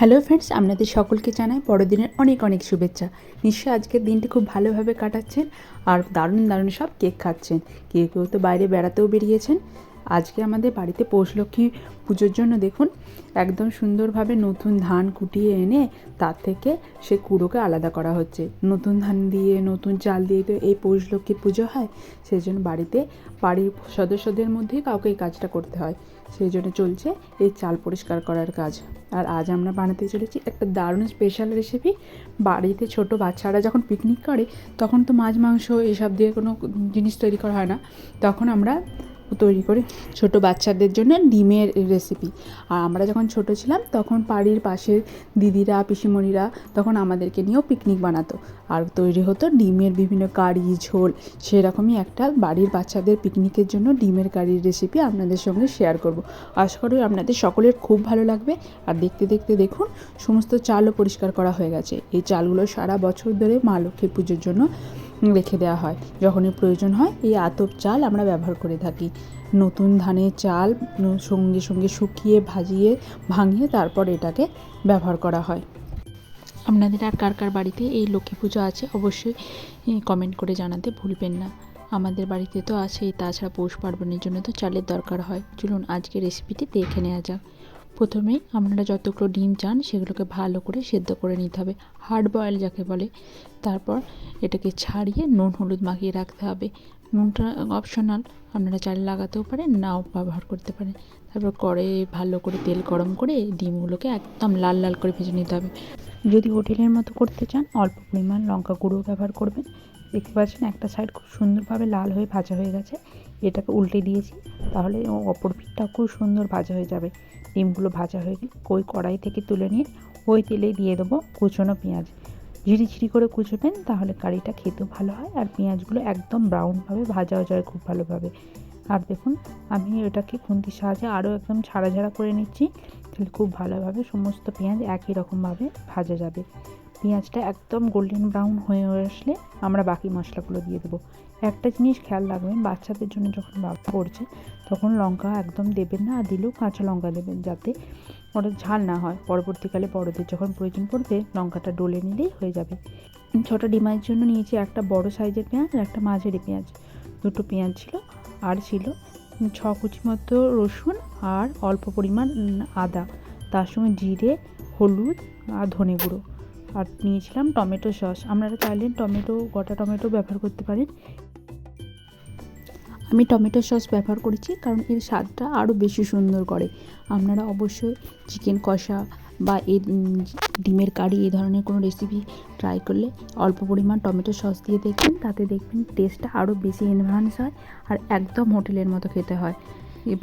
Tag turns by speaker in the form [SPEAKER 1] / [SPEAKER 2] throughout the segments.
[SPEAKER 1] Hello friends, আপনাদের সকলকে জানাই বড়দিনের অনেক অনেক শুভেচ্ছা। নিশ্চয়ই আজকের দিনটি খুব ভালোভাবে কাটাচ্ছেন আর দারুণ দারুণ সব কেক খাচ্ছেন। কেউ কেউ তো বাইরে বেড়াতেও বেরিয়েছেন। আজকে আমাদের বাড়িতে পৌষলক্ষ্মী পুজোর জন্য দেখুন একদম সুন্দরভাবে নতুন ধান কুটিয়ে এনে তার থেকে সে কুড়োকে আলাদা করা হচ্ছে। নতুন ধান দিয়ে নতুন চাল দিয়ে তো এই পৌষলক্ষ্মীর পুজো হয়, সেই জন্য বাড়িতে বাড়ির সদস্যদের মধ্যেই কাউকে এই কাজটা করতে হয়। সেই জন্য চলছে এই চাল পরিষ্কার করার কাজ। আর আজ আমরা বানাতে চলেছি একটা দারুণ স্পেশাল রেসিপি। বাড়িতে ছোট বাচ্চারা যখন পিকনিক করে তখন তো মাছ মাংস এসব দিয়ে কোনো জিনিস তৈরি করা হয় না, তখন আমরা তৈরি করি ছোট বাচ্চাদের জন্য ডিমের রেসিপি। আর আমরা যখন ছোট ছিলাম তখন বাড়ির পাশের দিদিরা পিসিমণিরা তখন আমাদেরকে নিয়েও পিকনিক বানাতো আর তৈরি হতো ডিমের বিভিন্ন কারি ঝোল। সেরকমই একটা বাড়ির বাচ্চাদের পিকনিকের জন্য ডিমের কারির রেসিপি আপনাদের সঙ্গে শেয়ার করব। আশা করি আপনাদের সকলের খুব ভালো লাগবে। আর দেখতে দেখতে দেখুন সমস্ত চালও পরিষ্কার করা হয়ে গেছে। এই চালগুলো সারা বছর ধরে মা লক্ষ্মী পুজোর জন্য রেখে দেওয়া হয়। যখনই প্রয়োজন হয় এই আতপ চাল আমরা ব্যবহার করে থাকি। নতুন ধানের চাল সঙ্গে সঙ্গে শুকিয়ে ভাঙিয়ে তারপর এটাকে ব্যবহার করা হয়। আপনাদের আর কার কার বাড়িতে এই লক্ষ্মী পুজো আছে অবশ্যই কমেন্ট করে জানাতে ভুলবেন না। আমাদের বাড়িতে তো আছেই, তাছাড়া পৌষ পার্বণের জন্য তো চালের দরকার হয়। চলুন আজকে রেসিপিটি দেখে নেওয়া যাক। প্রথমেই আপনারা যতগুলো ডিম চান সেগুলোকে ভালো করে সেদ্ধ করে নিতে হবে, হার্ড বয়েল যাকে বলে। তারপর এটাকে ছাড়িয়ে নুন হলুদ মাখিয়ে রাখতে হবে। নুনটা অপশনাল, আপনারা চাইলে লাগাতেও পারেন, নাও ব্যবহার করতে পারেন। তারপর কড়াইয়ে ভালো করে তেল গরম করে ডিমগুলোকে একদম লাল লাল করে ভেজে নিতে হবে। যদি হোটেলের মতো করতে চান অল্প পরিমাণ লঙ্কা গুঁড়ো ব্যবহার করবেন। দেখতে পাচ্ছেন একটা সাইড খুব সুন্দরভাবে লাল হয়ে ভাজা হয়ে গেছে। এটাকে উল্টে দিয়েছি, তাহলে অপর পিঠটাও খুব সুন্দর ভাজা হয়ে যাবে। ডিমগুলো ভাজা হয়ে গেলে ওই কড়াই থেকে তুলে নিয়ে ওই তেলে দিয়ে দেবো কুচনো পেঁয়াজ। ঝিরিঝিরি করে কুচবেন, তাহলে কারিটা খেতেও ভালো হয় আর পেঁয়াজগুলো একদম ব্রাউনভাবে ভাজা হয়ে যায় খুব ভালোভাবে। আর দেখুন আমি এটাকে খুন্তির সাহায্যে আরও একদম ছাড়া ঝাড়া করে নিচ্ছি, তাহলে খুব ভালোভাবে সমস্ত পেঁয়াজ একই রকমভাবে ভাজা যাবে। পেঁয়াজটা একদম গোল্ডেন ব্রাউন হয়ে আসলে আমরা বাকি মশলাগুলো দিয়ে দেবো। একটা জিনিস খেয়াল রাখবেন, বাচ্চাদের জন্য যখন বাবা করছে তখন লঙ্কা একদম দেবেন না, আর দিলেও কাঁচা লঙ্কা দেবেন, যাতে ওটা ঝাল না হয়। পরবর্তীকালে বড়দের যখন প্রয়োজন পড়বে লঙ্কাটা ডলে নিলেই হয়ে যাবে। ছোটো ডিমের জন্য নিয়েছি একটা বড় সাইজের পেঁয়াজ আর একটা মাঝারি পেঁয়াজ। দুটো পেঁয়াজ ছিল, আর ছিল 6 কুচি মতো রসুন আর অল্প পরিমাণ আদা, তার সঙ্গে জিরে, হলুদ আর ধনে গুঁড়ো। আর নিয়েছিলাম টমেটো সস। আপনারা চাইলে গোটা টমেটো ব্যবহার করতে পারেন। আমি টমেটো সস ব্যবহার করেছি কারণ এর স্বাদটা আরও বেশি সুন্দর করে। আপনারা অবশ্যই চিকেন কষা বা এই ডিমের কারি এই ধরনের কোনো রেসিপি ট্রাই করলে অল্প পরিমাণ টমেটো সস দিয়ে দেখবেন, তাতে দেখবেন টেস্টটা আরও বেশি এনহান্স হয় আর একদম হোটেলের মতো খেতে হয়।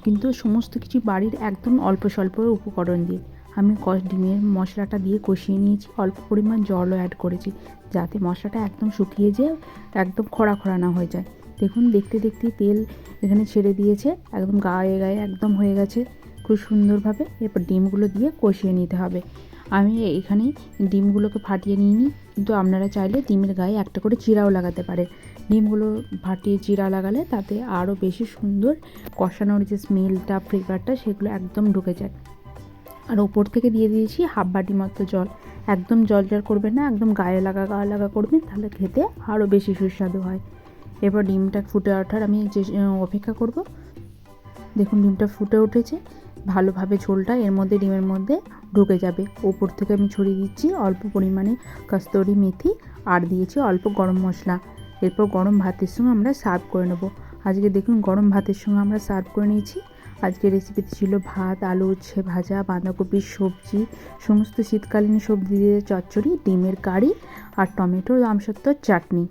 [SPEAKER 1] কিন্তু সমস্ত কিছু বাড়ির একদম অল্প স্বল্প উপকরণ দিয়ে আমি ডিমের মশলাটা দিয়ে কষিয়ে নিয়েছি। অল্প পরিমাণ জলও অ্যাড করেছি, যাতে মশলাটা একদম শুকিয়ে যেয়ে একদম খরা খরা না হয়ে যায়। দেখুন দেখতে দেখতে তেল এখানে ছেড়ে দিয়েছে, একদম গায়ে গায়ে একদম হয়ে গেছে খুব সুন্দরভাবে। এরপর ডিমগুলো দিয়ে কষিয়ে নিতে হবে। আমি এখানে ডিমগুলোকে ফাটিয়ে নিইনি, কিন্তু আপনারা চাইলে ডিমের গায়ে একটা করে চিরাও লাগাতে পারেন। ডিমগুলো ফাটিয়ে চিরা লাগালে তাতে আরও বেশি সুন্দর কষানোর যে স্মেলটা ফ্লেভারটা সেগুলো একদম ঢুকে যায়। আর ওপর থেকে দিয়ে দিয়েছি হাফ বাটি মতো জল। একদম জল করবেন না, একদম গায়ে লাগা করবেন, তাহলে খেতে আরও বেশি সুস্বাদু হয়। এরপর ডিমটা ফুটে ওঠার আমি অপেক্ষা করব। দেখুন ডিমটা ফুটে উঠেছে ভালোভাবে, ঝোলটা এর মধ্যে ডিমের মধ্যে ঢুকে যাবে। ওপর থেকে আমি ছড়িয়ে দিচ্ছি অল্প পরিমাণে কস্তুরি মেথি আর দিয়েছি অল্প গরম মশলা। এরপর গরম ভাতের সঙ্গে আমরা সার্ভ করে নেব। আজকে দেখুন গরম ভাতের সঙ্গে আমরা সার্ভ করে নিয়েছি। আজকের রেসিপিতে ছিল ভাত, আলু উচ্ছে ভাজা, বাঁধাকপির সবজি, সমস্ত শীতকালীন সবজি দিয়ে চচ্চড়ি, ডিমের কারি আর টমেটো আমসত্ত্বর চাটনি।